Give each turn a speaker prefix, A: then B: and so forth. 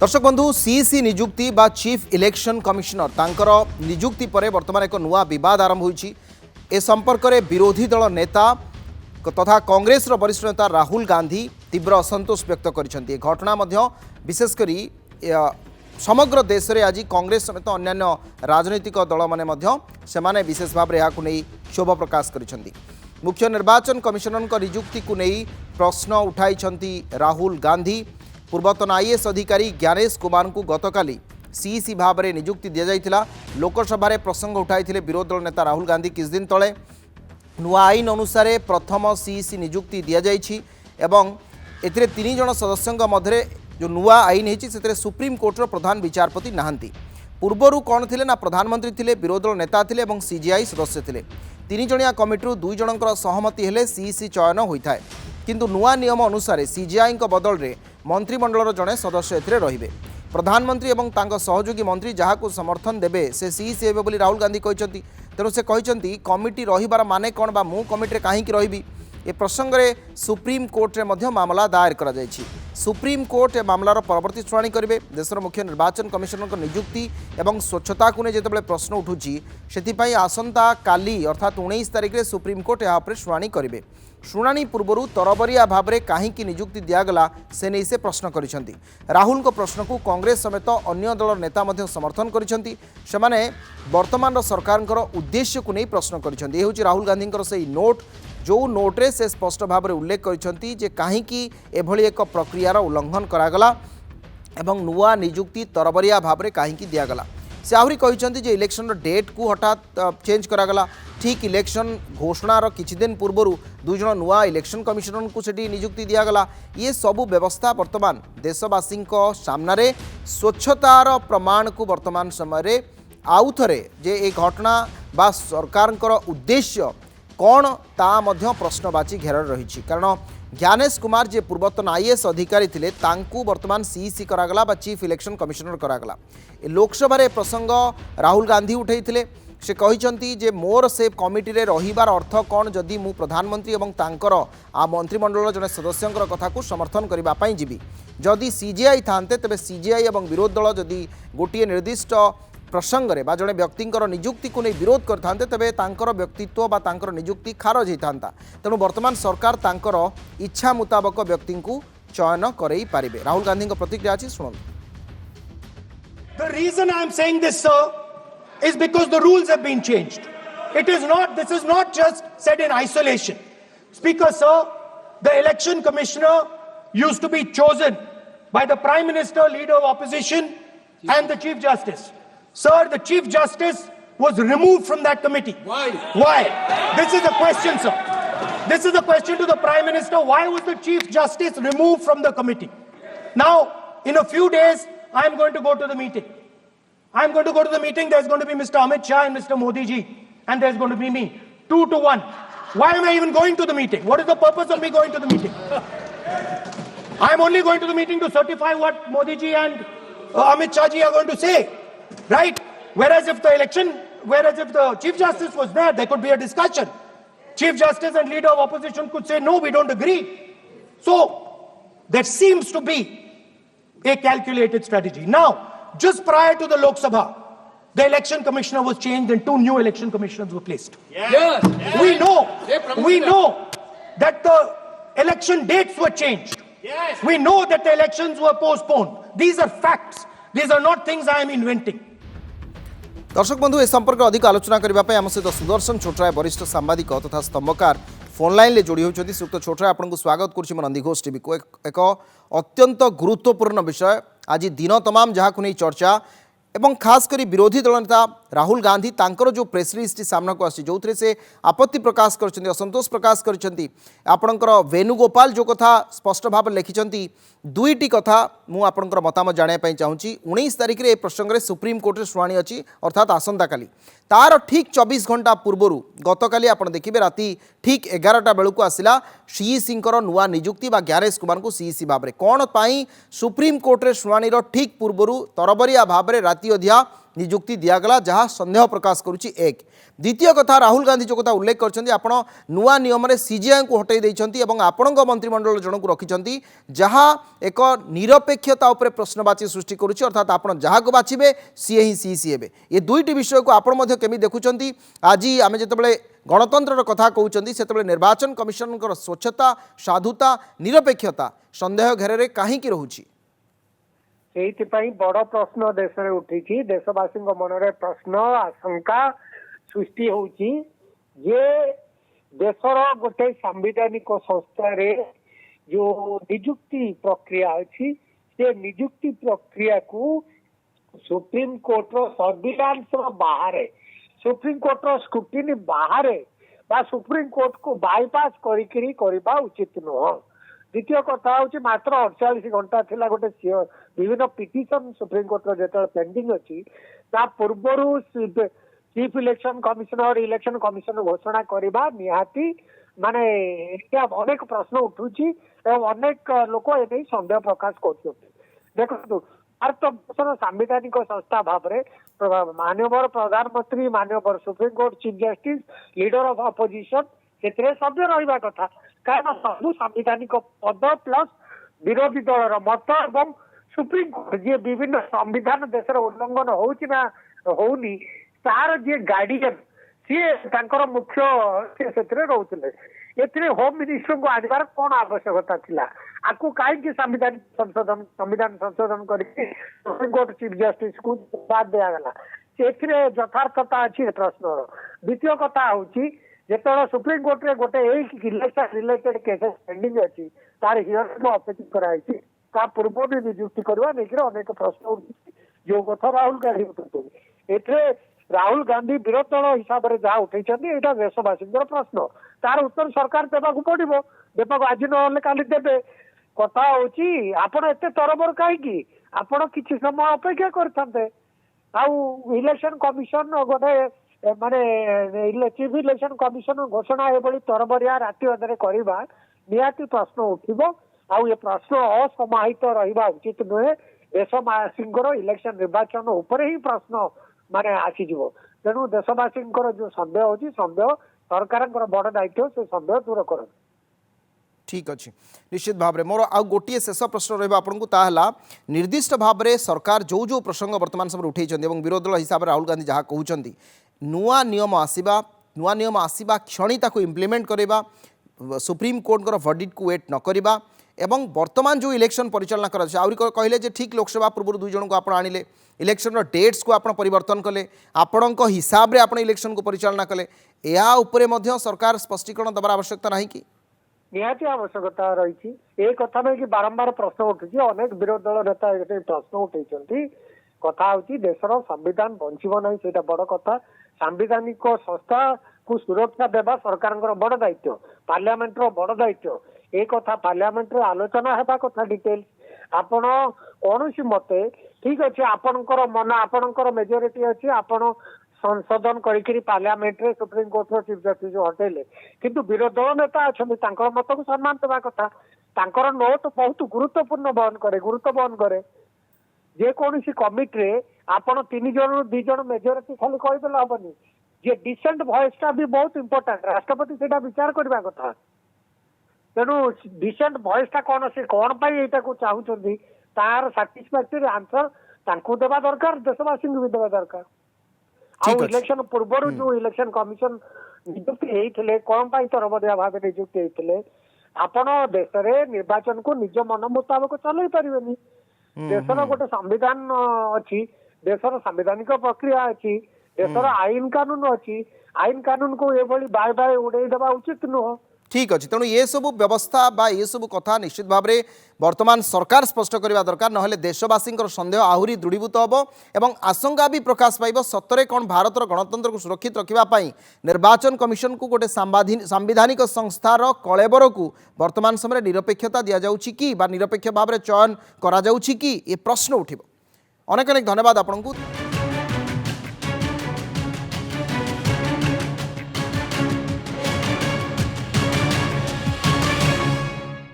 A: दर्शक बंधु सीईसी निजुक्ति बा चीफ इलेक्शन कमिशनर तांकर निजुक्ति पर वर्तमान एक नुआ विवाद आरंभ होईछि। ए संपर्क में विरोधी दल नेता तथा कांग्रेस वरिष्ठ नेता राहुल गांधी तीव्र असंतोष व्यक्त करिसेंति। घटना मध्य विशेषकर समग्र देश में आज कांग्रेस समेत अन्य राजनैतिक दल माने विशेष भाव में यहां नहीं क्षोभ प्रकाश करिसेंति। मुख्य निर्वाचन कमिशनर निजुक्ति को नहीं प्रश्न उठाई राहुल गांधी। पूर्वतन आईएएस अधिकारी ज्ञानेश कुमार को गतकाली सीईसी भाव में निजुक्ति दि जाइथिला। लोकसभा रे प्रसंग उठाई विरोधी दल नेता राहुल गांधी किछ दिन तले। नुआ आईन अनुसार प्रथम सीईसी निजुक्ति दि जाइछि एवं एथिरे 3 जन सदस्यों मध्य जो नुआ आईन होती से सुप्रीम कोर्टर प्रधान विचारपति नहांती। पूर्वर कौन थे ना प्रधानमंत्री थे, विरोधी दल नेता थे और सीजीआई सदस्य थे। 3 जणिया कमिटी 2 जनकर सहमति हेले सीईसी चयन होता है। किंतु नुआ नियम अनुसार सीजीआई बदल में मंत्रिमंडल जड़े सदस्य एथिरे रहिबे। प्रधानमंत्री और तांको सहयोगी मंत्री जहां समर्थन देबे से सीईसी हेबे बोली राहुल गांधी कहते। तेणु से कहते कमिटी रहिबार माने कौन बा मु कमिटी कहीं रही ए प्रसंग में सुप्रीम कोर्ट में मामला दायर करा जायछि। सुप्रीम कोर्ट ए मामलार परवर्ती शुणाणी करेंगे। देशर मुख्य निर्वाचन कमिशनर निजुक्ति और स्वच्छता को नहीं जो प्रश्न उठुची से आसंता काली अर्थात 19 तारिख में सुप्रीम कोर्ट यहाँ शुणाणी करेंगे। शुणाणी पूर्व तरबरिया भाव में कहीं निजुक्ति दिगला से नहीं से प्रश्न करिसेंति। राहुल को प्रश्न को कांग्रेस समेत अन्य दल नेता समर्थन करिसेंति। सेमाने वर्तमान सरकार उद्देश्य को नहीं प्रश्न करिसेंति। ये राहुल गांधी से नोट जो नोट्रे से स्पष्ट भाव में उल्लेख करिसेंति जे कहीं एभली एक प्रक्रियार उल्लंघन करागला एवं नुआ निजुक्ति तरबरिया भाव में कहीं दिगला। से आहरी कहते जे इलेक्शन डेट को हठात चेंज करागला। ठीक इलेक्शन घोषणार किछि दिन पूर्व 2 जन नुआ इलेक्शन कमिशनर को सेठी निजुक्ति दिगला। ये सबू व्यवस्था वर्तमान देशवासी सामने स्वच्छतार प्रमाण को वर्तमान समय आउ थे जे ए घटना बा सरकार उद्देश्य कौन ता मध्य प्रश्नवाची घेर रही। कारण ज्ञानेश कुमार जे पूर्वतन आईएएस अधिकारी थे तांकू वर्तमान सीईसी करागला बा चीफ इलेक्शन कमिशनर करागला। लोकसभा रे प्रसंग राहुल गांधी उठाई से कहते जे मोर से कमिटी रे रहिबार अर्थ कौन जदि मु प्रधानमंत्री और तांकर आ मंत्रिमंडल जने सदस्यंकर कथा को समर्थन करबा पई जीवी। जदि सीजीआई थांते तेबे सीजीआई और विरोधी दल जदि गोटे निर्दिष्ट प्रसंग में जड़े व्यक्ति निजुक्ति को नहीं विरोध करते तेरे तांकर व्यक्तित्व बा तांकर निजुक्ति खारज होता। तेणु वर्तमान सरकार तांकर इच्छा मुताबक व्यक्ति को चयन करई पारिबे। राहुल गांधी प्रतिक्रिया अछि सुनंतु।
B: The reason I am saying this, sir, is because the rules have been changed. This is not just said in isolation. Speaker, sir, the election commissioner used to be chosen by the Prime Minister, Leader of Opposition, and the Chief Justice. Sir, the Chief Justice was removed from that committee.
C: Why?
B: Why? This is the question, sir. This is the question to the Prime Minister. Why was the Chief Justice removed from the committee? Now, in a few days, I am going to go to the meeting. I am going to go to the meeting. There's going to be Mr. Amit Shah and Mr. Modi ji. And there's going to be me. 2 to 1. Why am I even going to the meeting? What is the purpose of me going to the meeting? I am only going to the meeting to certify what Modi ji and Amit Shah ji are going to say. Right? Whereas if the Chief Justice was there could be a discussion. Chief Justice and Leader of Opposition could say, no, we don't agree. So, there seems to be a calculated strategy. Now, just prior to the Lok Sabha, the election commissioner was changed and 2 new election commissioners were placed.
C: Yes.
B: We know that the election dates were changed.
C: Yes.
B: We know that the elections were postponed. These are facts. These are not things I am inventing.
A: दर्शक बंधु ए संपर्क अधिक आलोचना करने आम सहित सुदर्शन छोटराय वरिष्ठ सांबादिक तथा स्तंभकार फोन लाइन ले जोड़ी होती। सुक्त छोटराय आपको स्वागत करुच्ची नंदीघोष टीवी को एक अत्यंत गुरुत्वपूर्ण विषय आज दिन तमाम जहाँ को नहीं चर्चा एवं खास करी विरोधी दल नेता राहुल गांधी तांकर जो प्रेस रिलीज सामना को आसी जो से आपत्ति प्रकाश कर असंतोष प्रकाश कर आपणकर वेणुगोपाल जो कथा स्पष्ट भाव लिखिं 2टी कथा मुझे मतामत जानापी चाहूँगी। 19 तारिख में प्रसंग में सुप्रीम कोर्ट शुणाणी अच्छी अर्थात आसंता काली तार ठीक 24 घंटा पूर्वर गतकाली आप देखिए राति ठीक 11टा बेलू आसला सीईसी नुआ निजुक्ति बा ज्ञानेश कुमार को सीईसी भाव में कौन पाई सुप्रीम कोर्ट रे शुणाणी ठीक पूर्वर तरबरिया भाव में राति अधिया निजुक्ति दिगला जहाँ सन्देह प्रकाश करुच्ची एक द्वितीय कथा राहुल गांधी जो कथा उल्लेख करछन्ती आपण नुआ नियम रे सीजीआई को हटै दैछन्ती एवं आपणक मंत्रिमंडल जन को रखिछन्ती जहाँ एक निरपेक्षता उपरे प्रश्नवाची सृष्टि करुच्ची अर्थात आपण जहाँ को बाछिबे सी ही सीसी हेबे ये दुईटी विषय को आपण मध्य केमि देखुछन्ती आज आमे जतबेले गणतंत्र कथा कहउछन्ती सेतबेले निर्वाचन कमिशन स्वच्छता साधुता निरपेक्षता संदेह घेरे रे काहे की रहउची
C: ସେଇଥିପାଇଁ ବଡ଼ ପ୍ରଶ୍ନ ଦେଶରେ ଉଠିଛି ଦେଶବାସୀଙ୍କ ମନରେ ପ୍ରଶ୍ନ ଆଶଙ୍କା ସୃଷ୍ଟି ହେଉଛି ଯେ ଦେଶର ଗୋଟେ ସାମ୍ବିଧାନିକ ସଂସ୍ଥାରେ ଯୋଉ ନିଯୁକ୍ତି ପ୍ରକ୍ରିୟା ଅଛି ସେ ନିଯୁକ୍ତି ପ୍ରକ୍ରିୟାକୁ ସୁପ୍ରିମକୋର୍ଟର ସର୍ଭିଲାନ୍ସର ବାହାରେ ସୁପ୍ରିମକୋର୍ଟର ସ୍କ୍ରୁଟିନି ବାହାରେ ବା ସୁପ୍ରିମକୋର୍ଟକୁ ବାଇପାସ୍ କରିକିରି କରିବା ଉଚିତ ନୁହଁ। द्वितीय कथा हूँ मात्र 48 घंटा थिला गोटे विभिन्न पिटिशन सुप्रीमकोर्ट जो पेंडिंग अच्छी पूर्वर chief election commissioner election commission घोषणा करवा निहाती माने अनेक प्रश्न उठुची अनेक लोक ए सन्देह प्रकाश कर देखो भारत वर्षर सांविधानिक संस्था भाव में माननीय प्रधानमंत्री माननीय supreme court chief justice leader of opposition से सभ्य रहा कथा कारण सबू सांविधानिक पद प्लस विरोधी दल मत और सुप्रीमकोर्ट जी विभिन्न संविधान देश उल्लंघन होनी तार जी गार्डियन सी मुख्य से रोते होम मिनिस्टर को आनबार कौन आवश्यकता थिला आपको कहीं संविधान संशोधन करके सुप्रीमकोर्ट चीफ जस्टिस को बाद दिगला से यथार्थता अच्छी प्रश्न द्वितीय कथा हूँ जिते सुप्रीमकोर्ट रे गोटे इलेक्शन रिलेटेड केसेस पेंडिंग अच्छी तार हियरिंग को अपेक्षा कराई पूर्व भी नियुक्ति करवा नहीं अनेक प्रश्न उठी जो कथा राहुल गांधी उठुते एथे राहुल गांधी विरोधी दल हिसाब से जहाँ उठे यहाँ देशवासी प्रश्न तार उत्तर सरकार देवाक पड़ो देवाक आज ना काली देवे कथा हूँ आपण एत तरबर कहीं आपण किसी समय अपेक्षा करते इलेक्शन कमिशन गोटे माने चीफ इलेक्शन कमिशन घोषणा ये तरबरिया राति अधे करवा निहाती प्रश्न उठिबो आउ ये प्रश्न असमाहित रहा उचित नुहे देशवासी इलेक्शन निर्वाचन उपरे ही प्रश्न माने आसीजिवो तेणु देशवासी जो सन्देह होची सन्देह सरकार बड़ दायित्व से सन्देह दूर कर
A: ठीक अच्छे निश्चित भाव में मोर आउ गोटे शेष प्रश्न रहा आपको ताहला निर्दिष्ट भाव में सरकार जो जो प्रसंग वर्तमान समय उठे विरोधी दल हिसाब से राहुल गांधी जहाँ कहते नुआ नियम आसवा क्षणी ताको इम्प्लीमेंट करवा सुप्रीम कोर्ट वर्डिक्ट को वेट न करवा एवं वर्तमान जो इलेक्शन परिचालना कहले जे ठीक लोकसभा पूर्व दुई जन को आप आनिले इलेक्शन डेट्स को आप परिवर्तन कले आपण हिसाब से आप इलेक्शन को परिचालना कले या उपरे मध्य सरकार स्पष्टीकरण दबार आवश्यकता नहीं कि
C: निहाती आवश्यकता रही ए कथा में कि बारंबार प्रश्न उठुची अनेक विरोधी दल नेता ये प्रश्न उठे कथा हूँ देशर संविधान बंचब ना से बड़ कथा सांविधानिक संस्था को सुरक्षा देवा सरकार बड़ दायित्व पार्लियामेंट बड़ दायित्व ए कथा पार्लियामेंट आलोचना हेबा कथा डिटेल्स आपण कौन मते ठीक अच्छे आपणकर मन आपणकर मेजोरिटी अच्छी आपण संशोधन करी पार्लियामेंट रे सुप्रीम कोर्ट चीफ जस्टिस हटेले किंतु विरोधी दल नेता अच्छा मत को सम्मान देवा कथा तांकर नोट बहुत गुरुत्वपूर्ण गुरुत्व बहन करे जेकोसी कमिटी आपण 3 जन 2 जन मेजोरिटी खाली कहीदेले हेनी जे डिसेंट भॉइसटा भी बहुत इंपोर्टेंट राष्ट्रपति से विचार करवा कथा तेणु डिसेंट भॉइसटा कौन से कौन पाई एटा को चाहूचंदी तार सैटिस्फैक्टरी आंसर तांको देवा दरकार देशवासी भी देवा दरकार आउ इलेक्शन पूर्व जो इलेक्शन कमिशन नियुक्ति होते कौन पाई तरबरिया भाव नियुक्ति होते आपण देश में निर्वाचन को निज मन मुताबक चल पारे देशर गोटे संविधान अच्छी देशर संवैधानिक प्रक्रिया अच्छी देशर आईन कानून अच्छी आईन कानून को ये बाय बाय उड़े देवा उचित नुह
A: ठीक अच्छे तेणु ये सब व्यवस्था बा ये सब कथा निश्चित भाव में वर्तमान सरकार स्पष्ट करवा दरकार नहले देशवासी सन्देह आहरी दृढ़ीभूत हम एवं आशंका भी प्रकाश पाइब सतरे कौन भारतर गणतंत्र को सुरक्षित रखापी निर्वाचन कमिशन को गोटे सांविधानिक संस्थार कलेबर को वर्तमान समय निरपेक्षता दि जाउछि कि बा निरपेक्ष भाव में चयन करा जाउछि कि ये प्रश्न उठिब अनेक अनेक धन्यवाद आपको।